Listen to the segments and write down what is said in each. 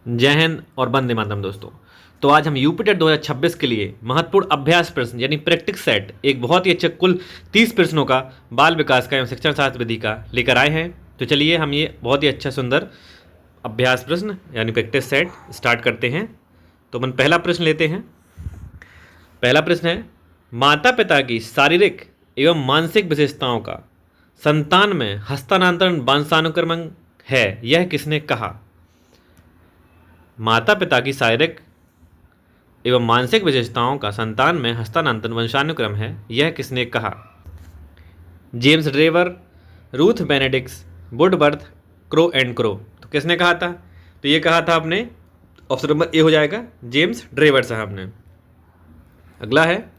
जय हिंद और वंदे मातरम दोस्तों। तो आज हम यूपीटेट 2026 के लिए महत्वपूर्ण अभ्यास प्रश्न यानी प्रैक्टिस सेट एक बहुत ही अच्छा कुल 30 प्रश्नों का बाल विकास का एवं शिक्षण शास्त्र विधि का लेकर आए हैं। तो चलिए हम ये बहुत ही अच्छा सुंदर अभ्यास प्रश्न यानी प्रैक्टिस सेट स्टार्ट करते हैं। तो हम पहला प्रश्न लेते हैं। पहला प्रश्न है, माता पिता की शारीरिक एवं मानसिक विशेषताओं का संतान में हस्तांतरण वंशानुक्रमण है, यह किसने कहा? माता पिता की शारीरिक एवं मानसिक विशेषताओं का संतान में हस्तांतरण वंशानुक्रम है, यह किसने कहा? James Drever, Ruth Benedict, Woodworth, Crow and Crow. तो किसने कहा था? तो ये कहा था आपने, ऑप्शन नंबर ए हो जाएगा, जेम्स ड्रेवर साहब ने। अगला है,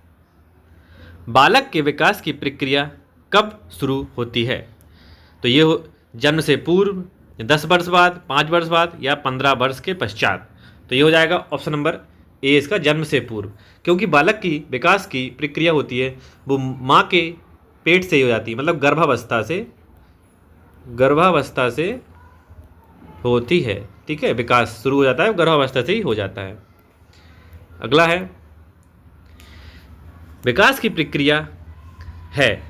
बालक के विकास की प्रक्रिया कब शुरू होती है? तो ये जन्म से पूर्व, 10 वर्ष बाद, 5 वर्ष बाद या 15 वर्ष के पश्चात। तो ये हो जाएगा ऑप्शन नंबर ए इसका, जन्म से पूर्व। क्योंकि बालक की विकास की प्रक्रिया होती है वो माँ के पेट से ही हो जाती है, मतलब गर्भावस्था से होती है। ठीक है, विकास शुरू हो जाता है गर्भावस्था से ही हो जाता है। अगला है, विकास की प्रक्रिया है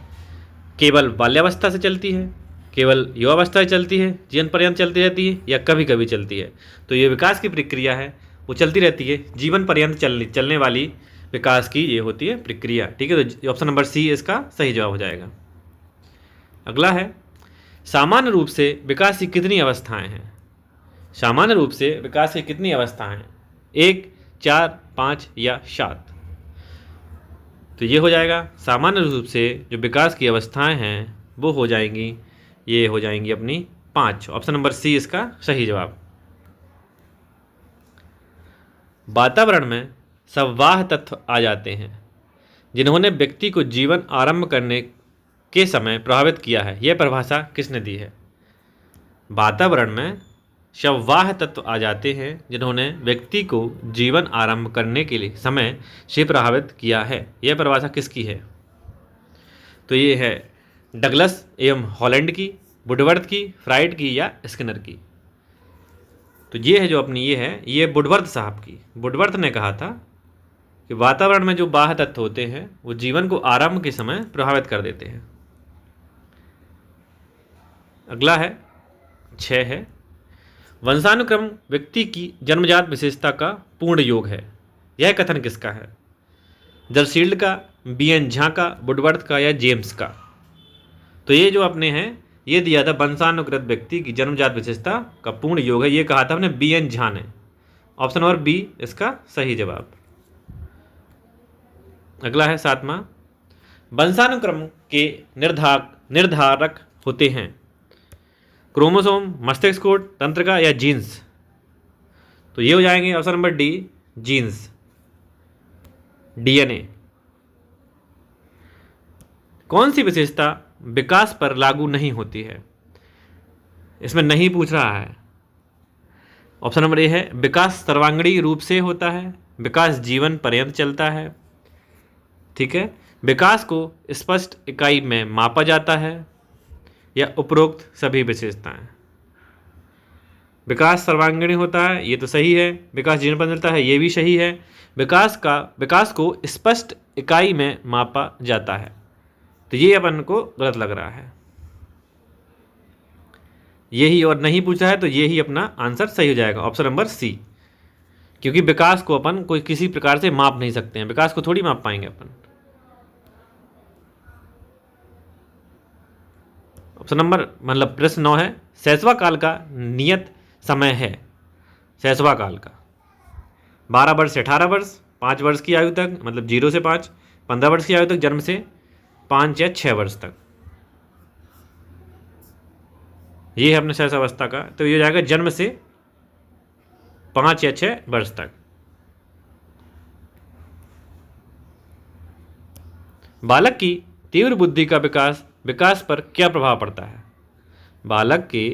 केवल बाल्यावस्था से चलती है, केवल युवावस्था से चलती है, जीवन पर्यंत चलती रहती है या कभी कभी चलती है? तो ये विकास की प्रक्रिया है वो चलती रहती है, जीवन पर्यंत चलने वाली विकास की ये होती है प्रक्रिया। ठीक है, तो ऑप्शन नंबर सी इसका सही जवाब हो जाएगा। अगला है, सामान्य रूप से विकास की कितनी अवस्थाएं हैं? सामान्य रूप से विकास की कितनी अवस्थाएं हैं? 1, 4, 5 या 7? तो ये हो जाएगा सामान्य रूप से जो विकास की अवस्थाएं हैं वो हो जाएंगी, ये हो जाएंगी अपनी 5। ऑप्शन नंबर सी इसका सही जवाब। वातावरण में संवाह तत्व आ जाते हैं जिन्होंने व्यक्ति को जीवन आरंभ करने के समय प्रभावित किया है, यह परिभाषा किसने दी है? वातावरण में संवाह तत्व आ जाते हैं जिन्होंने व्यक्ति को जीवन आरंभ करने के लिए समय से प्रभावित किया है, यह परिभाषा किसकी है? तो ये है डगलस एवं हॉलैंड की, वुडवर्थ की, फ्राइड की या स्किनर की? तो ये है जो अपनी ये वुडवर्थ साहब की। वुडवर्थ ने कहा था कि वातावरण में जो बाह्य तत्व होते हैं वो जीवन को आरंभ के समय प्रभावित कर देते हैं। अगला है 6 है, वंशानुक्रम व्यक्ति की जन्मजात विशेषता का पूर्ण योग है, यह कथन किसका है? जरसील्ड का, बीएन झा का, वुडवर्थ का या जेम्स का? तो ये जो अपने हैं ये दिया था वंशानुकृत व्यक्ति की जन्मजात विशेषता का पूर्ण योग है, ये कहा था अपने बीएन झा ने। ऑप्शन नंबर बी इसका सही जवाब। अगला है 7वां, वंशानुक्रम के निर्धारक होते हैं क्रोमोसोम, मस्तिष्क कोट, तंत्रिका या जीन्स? तो ये हो जाएंगे option number D, genes, DNA. कौन सी विशेषता विकास पर लागू नहीं होती है? इसमें नहीं पूछ रहा है। ऑप्शन नंबर ए है, विकास सर्वांगीण रूप से होता है, विकास जीवन पर्यंत चलता है। ठीक है, विकास को स्पष्ट इकाई में मापा जाता है या उपरोक्त सभी विशेषताएं? विकास सर्वांगीण होता है, ये तो सही है। विकास जीवन पर्यंत चलता है, ये भी सही है। विकास को स्पष्ट इकाई में मापा जाता है, तो ये अपन को गलत लग रहा है। यही और नहीं पूछा है तो यही अपना आंसर सही हो जाएगा, ऑप्शन नंबर सी। क्योंकि विकास को अपन कोई किसी प्रकार से माप नहीं सकते हैं, विकास को थोड़ी माप पाएंगे अपन। ऑप्शन नंबर मतलब प्रश्न 9 है, शैशवा काल का नियत समय है? शैशवा काल का 12 वर्ष से 18 वर्ष, 5 वर्ष की आयु तक मतलब 0 से 5, 15 वर्ष की आयु तक, जन्म से 5 या 6 वर्ष तक। ये है अपने शैशवावस्था का, तो ये हो जाएगा जन्म से 5 या 6 वर्ष तक। बालक की तीव्र बुद्धि का विकास पर क्या प्रभाव पड़ता है? बालक की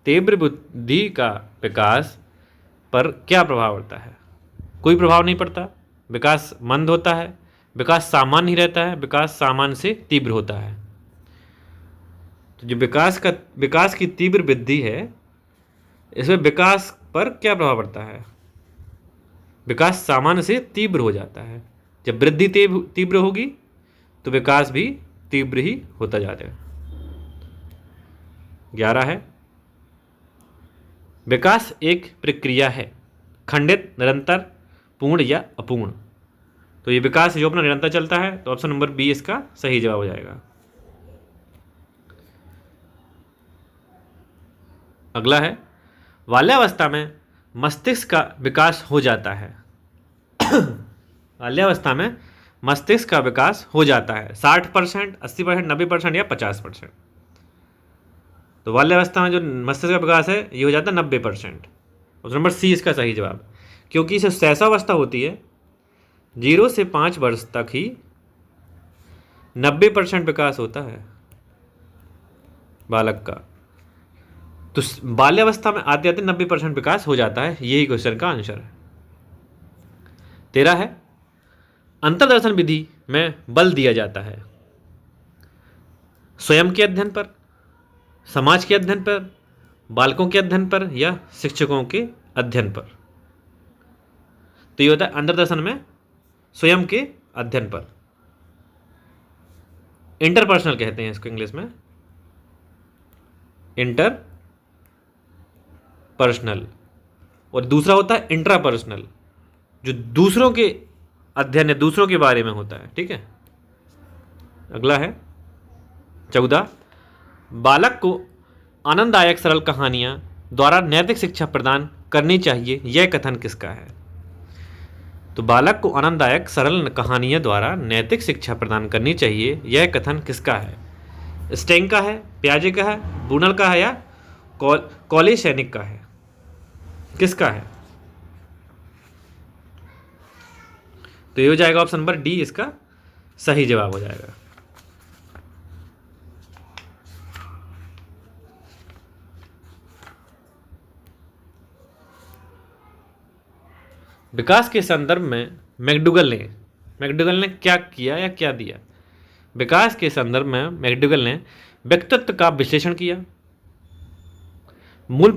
तीव्र बुद्धि का विकास पर क्या प्रभाव पड़ता है? कोई प्रभाव नहीं पड़ता। विकास मंद होता है, विकास सामान्य ही रहता है, विकास सामान्य से तीव्र होता है। तो जो विकास की तीव्र वृद्धि है इसमें विकास पर क्या प्रभाव पड़ता है? विकास सामान्य से तीव्र हो जाता है। जब वृद्धि तीव्र होगी तो विकास भी तीव्र ही होता जाएगा। 11 है, विकास एक प्रक्रिया है, खंडित, निरंतर, पूर्ण या अपूर्ण। तो ये विकास जो अपना निरंतर चलता है, तो ऑप्शन नंबर बी इसका सही जवाब हो जाएगा। अगला है, बाल्यावस्था में मस्तिष्क का विकास हो जाता है। बाल्यावस्था में मस्तिष्क का विकास हो जाता है 60%, 80%, 90% या 50%। तो बाल्यावस्था में जो मस्तिष्क का विकास है ये हो जाता है 90%। ऑप्शन नंबर सी इसका सही जवाब, क्योंकि इसे शैशवावस्था होती है, 0 से 5 वर्ष तक ही 90% विकास होता है बालक का। तो बाल्यावस्था में आते आते 90% विकास हो जाता है, यही क्वेश्चन का आंसर है। 13 है, अंतर्दर्शन विधि में बल दिया जाता है स्वयं के अध्ययन पर, समाज के अध्ययन पर, बालकों के अध्ययन पर या शिक्षकों के अध्ययन पर। तो ये होता है अंतर्दर्शन में स्वयं के अध्ययन पर, इंटरपर्सनल कहते हैं इसको इंग्लिश में, इंटरपर्सनल। और दूसरा होता है इंट्रापर्सनल, जो दूसरों के अध्ययन है, दूसरों के बारे में होता है। ठीक है, अगला है 14, बालक को आनंददायक सरल कहानियां द्वारा नैतिक शिक्षा प्रदान करनी चाहिए, यह कथन किसका है? तो बालक को आनंददायक सरल कहानियां द्वारा नैतिक शिक्षा प्रदान करनी चाहिए, यह कथन किसका है? स्टेंग का है, पियाजे का है, ब्रूनल का है या कॉलेशेनिक का है? किसका है? तो ये हो जाएगा ऑप्शन नंबर डी इसका सही जवाब हो जाएगा। विकास के संदर्भ में मैकडूगल ने क्या किया या क्या दिया? विकास के संदर्भ में मैकडूगल ने व्यक्तित्व का विश्लेषण किया, मूल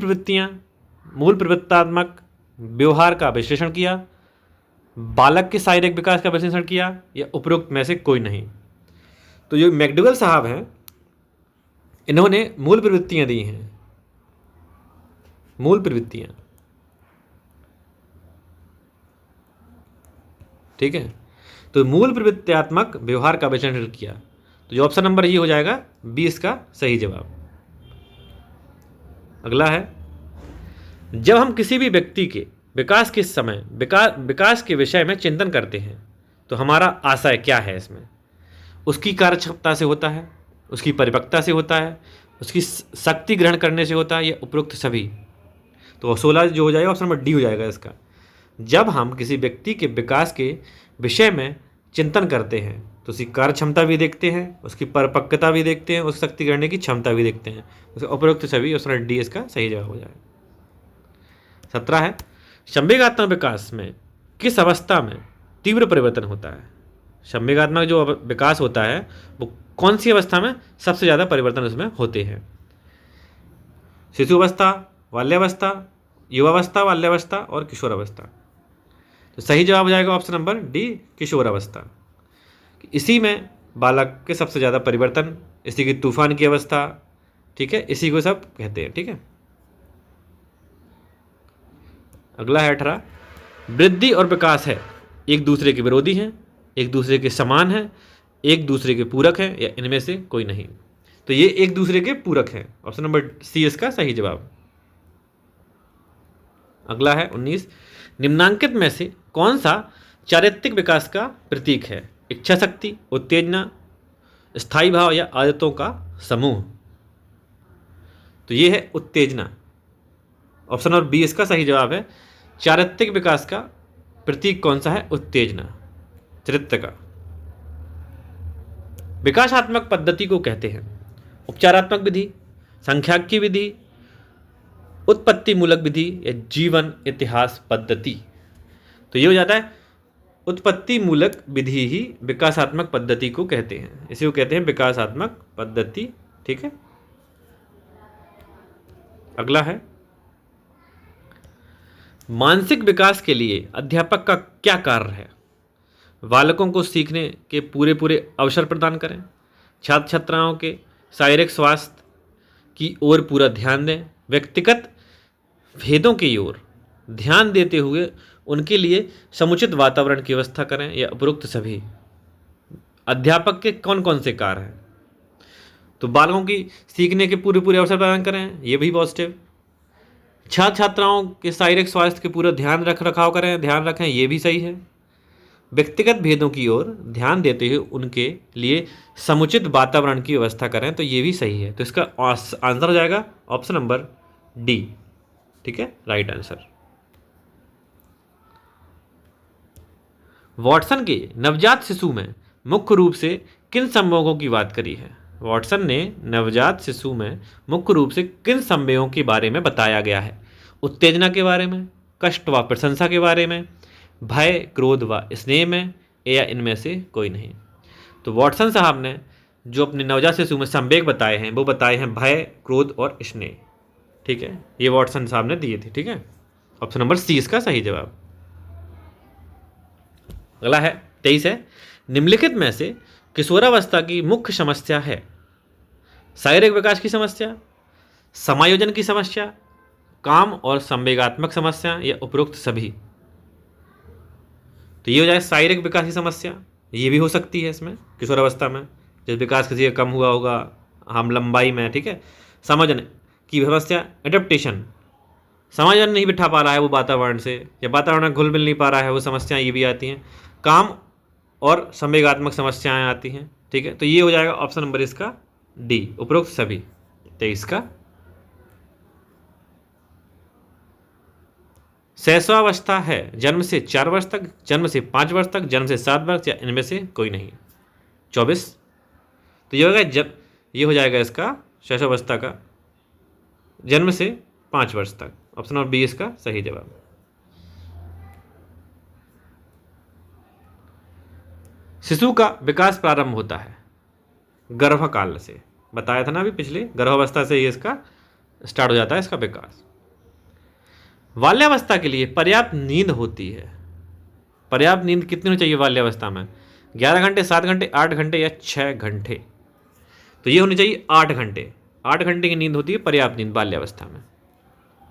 प्रवृत्तात्मक व्यवहार का विश्लेषण किया, बालक के शारीरिक विकास का विश्लेषण किया या उपरोक्त में से कोई नहीं। तो जो मैकडूगल साहब हैं इन्होंने मूल प्रवृत्तियां दी हैं, मूल प्रवृत्तियां। ठीक है, तो मूल प्रवृत्त्यात्मक व्यवहार का विश्लेषण किया, तो जो ऑप्शन नंबर ये हो जाएगा बी इसका सही जवाब। अगला है, जब हम किसी भी व्यक्ति के विकास के समय विकास के विषय में चिंतन करते हैं तो हमारा आशय क्या है? इसमें उसकी कार्यक्षमता से होता है, उसकी परिपक्वता से होता है, उसकी शक्ति ग्रहण करने से होता है या उपरोक्त सभी। तो 16 जो हो जाएगा ऑप्शन नंबर डी हो जाएगा इसका। जब हम किसी व्यक्ति के विकास के विषय में चिंतन करते हैं तो उसकी कार्य क्षमता भी देखते हैं, उसकी परिपक्वता भी देखते हैं, उसकी शक्ति ग्रहण की क्षमता भी देखते हैं, उसके उपरोक्त सभी। ऑप्शन डी इसका सही जवाब हो जाएगा। 17 है, संवेगात्मक विकास में किस अवस्था में तीव्र परिवर्तन होता है? संवेगात्मक जो विकास होता है वो कौन सी अवस्था में सबसे ज़्यादा परिवर्तन उसमें होते हैं? शिशु अवस्था, बाल्यावस्था, युवावस्था, बाल्यावस्था और किशोरावस्था। तो सही जवाब हो जाएगा ऑप्शन नंबर डी किशोरावस्था। इसी में बालक के सबसे ज़्यादा परिवर्तन, इसी की तूफान की अवस्था, ठीक है, इसी को सब कहते हैं। ठीक है, अगला है 18, वृद्धि और विकास है एक दूसरे के विरोधी हैं, एक दूसरे के समान हैं, एक दूसरे के पूरक हैं या इनमें से कोई नहीं? तो ये एक दूसरे के पूरक हैं, ऑप्शन नंबर सी इसका सही जवाब। अगला है 19, निम्नांकित में से कौन सा चारित्रिक विकास का प्रतीक है? इच्छा शक्ति, उत्तेजना, स्थायी भाव या आदतों का समूह? तो ये है उत्तेजना, ऑप्शन नंबर बी इसका सही जवाब है। चारित्रिक विकास का प्रतीक कौन सा है? उत्तेजना, चरित्र का। विकासात्मक पद्धति को कहते हैं उपचारात्मक विधि, सांख्यिकी विधि, उत्पत्ति मूलक विधि या जीवन इतिहास पद्धति? तो ये हो जाता है उत्पत्ति मूलक विधि ही विकासात्मक पद्धति को कहते हैं, इसी को कहते हैं विकासात्मक पद्धति। ठीक है, अगला है मानसिक विकास के लिए अध्यापक का क्या कार्य है? बालकों को सीखने के पूरे पूरे अवसर प्रदान करें, छात्र छात्राओं के शारीरिक स्वास्थ्य की ओर पूरा ध्यान दें, व्यक्तिगत भेदों की ओर ध्यान देते हुए उनके लिए समुचित वातावरण की व्यवस्था करें, या उपरोक्त सभी। अध्यापक के कौन कौन से कार्य हैं? तो बालकों की सीखने के पूरे पूरे अवसर प्रदान करें, ये भी पॉजिटिव। छात्र छात्राओं के शारीरिक स्वास्थ्य के पूरा ध्यान रखाव करें, ध्यान रखें, ये भी सही है। व्यक्तिगत भेदों की ओर ध्यान देते हुए उनके लिए समुचित वातावरण की व्यवस्था करें, तो ये भी सही है। तो इसका आंसर हो जाएगा ऑप्शन नंबर डी। ठीक है, राइट आंसर। वॉटसन के नवजात शिशु में मुख्य रूप से किन संवेगों की बात करी है? वॉटसन ने नवजात शिशु में मुख्य रूप से किन संवेगों के बारे में बताया गया है? उत्तेजना के बारे में, कष्ट व प्रशंसा के बारे में, भय, क्रोध व स्नेह में, या इनमें से कोई नहीं। तो वॉटसन साहब ने जो अपने नवजात शिशु में संवेग बताए हैं वो बताए हैं भय, क्रोध और स्नेह। ठीक है, ये वॉटसन साहब ने दिए थे। ठीक है, ऑप्शन नंबर सी इसका सही जवाब। अगला है 23 है, निम्नलिखित में से किशोरावस्था की मुख्य समस्या है? शारीरिक विकास की समस्या, समायोजन की समस्या, काम और संवेगात्मक समस्या, या उपरोक्त सभी। तो ये हो जाए शारीरिक विकास की समस्या, ये भी हो सकती है इसमें किशोरावस्था में, जब विकास किसी का कम हुआ होगा हम लंबाई में। ठीक है, समायोजन की समस्या, एडेप्टेशन, समायोजन नहीं बिठा पा रहा है वो वातावरण से, या वातावरण में घुल मिल नहीं पा रहा है वो समस्याएं, ये भी आती हैं। काम और संवेगात्मक समस्याएं आती हैं। ठीक है, तो ये हो जाएगा ऑप्शन नंबर इसका डी, उपरोक्त सभी। 23 का। शैशवावस्था है जन्म से 4 वर्ष तक, जन्म से 5 वर्ष तक, जन्म से 7 वर्ष, या इनमें से कोई नहीं। 24। तो ये होगा ये हो जाएगा इसका शैशवावस्था का जन्म से 5 वर्ष तक। ऑप्शन नंबर बी इसका सही जवाब। शिशु का विकास प्रारंभ होता है गर्भकाल से, बताया था ना अभी पिछले, गर्भावस्था से ही इसका स्टार्ट हो जाता है इसका विकास। बाल्यावस्था के लिए पर्याप्त नींद होती है। पर्याप्त नींद कितनी होनी चाहिए बाल्यावस्था में? 11 घंटे, 7 घंटे, 8 घंटे, या 6 घंटे? तो ये होनी चाहिए 8 घंटे। 8 घंटे की नींद होती है पर्याप्त नींद बाल्यावस्था में।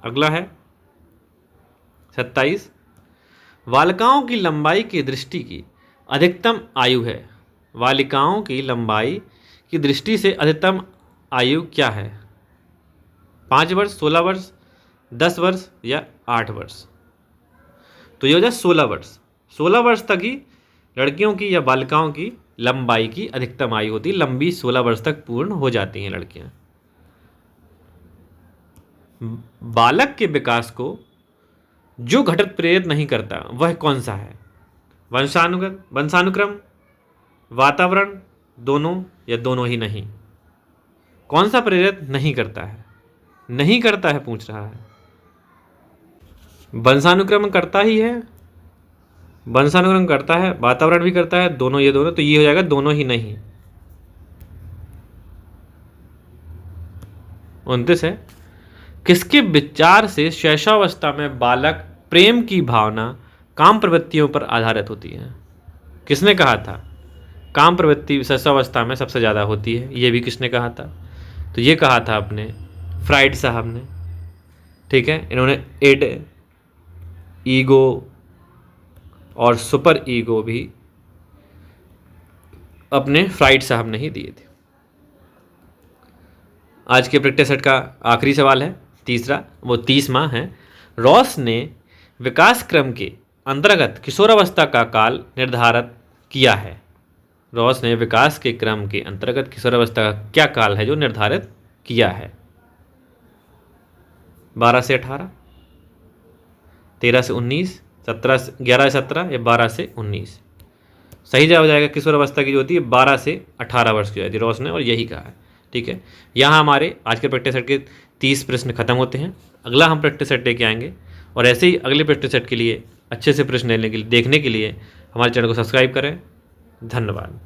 अगला है 27, बालिकाओं की लंबाई की दृष्टि की अधिकतम आयु है। बालिकाओं की लंबाई की दृष्टि से अधिकतम आयु क्या है? 5 वर्ष, 16 वर्ष, 10 वर्ष, या 8 वर्ष? तो ये हो जाए 16 वर्ष। 16 वर्ष तक ही लड़कियों की या बालिकाओं की लंबाई की अधिकतम आयु होती है। लंबी 16 वर्ष तक पूर्ण हो जाती हैं लड़कियां। बालक के विकास को जो घटक प्रेरित नहीं करता वह कौन सा है? वंशानुक्रम, वातावरण, दोनों, या दोनों ही नहीं? कौन सा प्रेरित नहीं करता है? नहीं करता है पूछ रहा है। वंशानुक्रम करता ही है, वंशानुक्रम करता है, वातावरण भी करता है, दोनों, ये दोनों। तो ये हो जाएगा दोनों ही नहीं। 29 है, किसके विचार से शैशवावस्था में बालक प्रेम की भावना काम प्रवृत्तियों पर आधारित होती है? किसने कहा था? काम प्रवृत्ति शैशवावस्था में सबसे ज़्यादा होती है, ये भी किसने कहा था? तो ये कहा था अपने फ्राइड साहब ने। ठीक है, इन्होंने इड, ईगो और सुपर ईगो भी अपने फ्राइड साहब ने ही दिए थे। आज के प्रैक्टिस सेट का आखिरी सवाल है, तीसरा, वो 30वां है। रॉस ने विकास क्रम के अंतर्गत किशोरावस्था का काल निर्धारित किया है। रॉस ने विकास के क्रम के अंतर्गत किशोरावस्था का क्या काल है जो निर्धारित किया है? 12 से 18, 13 से 19, 11 से 17, या 12 से 19? सही जवाब हो जाएगा किशोरावस्था की जो होती है 12 से 18 वर्ष की होती है। रॉस ने और यही कहा है। ठीक है, यहाँ हमारे आज के प्रैक्टिस सेट के 30 प्रश्न खत्म होते हैं। अगला हम प्रैक्टिस सेट लेके आएंगे, और ऐसे ही अगले प्रैक्टिस सेट के लिए अच्छे से प्रश्न लेने के लिए, देखने के लिए हमारे चैनल को सब्सक्राइब करें। धन्यवाद।